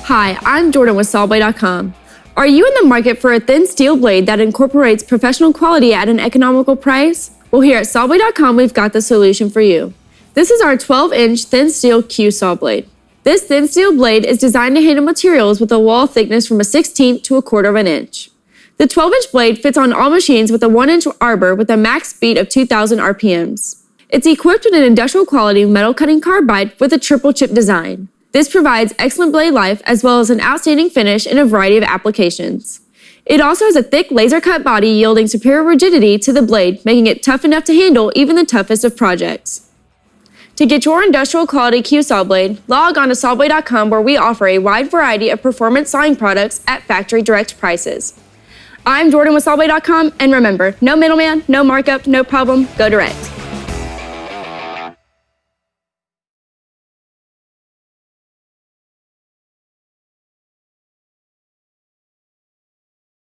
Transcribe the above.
Hi, I'm Jordan with Sawblade.com. Are you in the market for a thin steel blade that incorporates professional quality at an economical price? Well, here at Sawblade.com, we've got the solution for you. This is our 12-inch Thin Steel QSaw Blade. This thin steel blade is designed to handle materials with a wall thickness from a 1/16 to a 1/4 of an inch. The 12-inch blade fits on all machines with a 1-inch arbor with a max speed of 2,000 RPMs. It's equipped with an industrial quality metal cutting carbide with a triple chip design. This provides excellent blade life as well as an outstanding finish in a variety of applications. It also has a thick laser cut body yielding superior rigidity to the blade, making it tough enough to handle even the toughest of projects. To get your industrial quality QSaw blade, log on to Sawblade.com where we offer a wide variety of performance sawing products at factory direct prices. I'm Jordan with Sawblade.com, and remember, no middleman, no markup, no problem, go direct.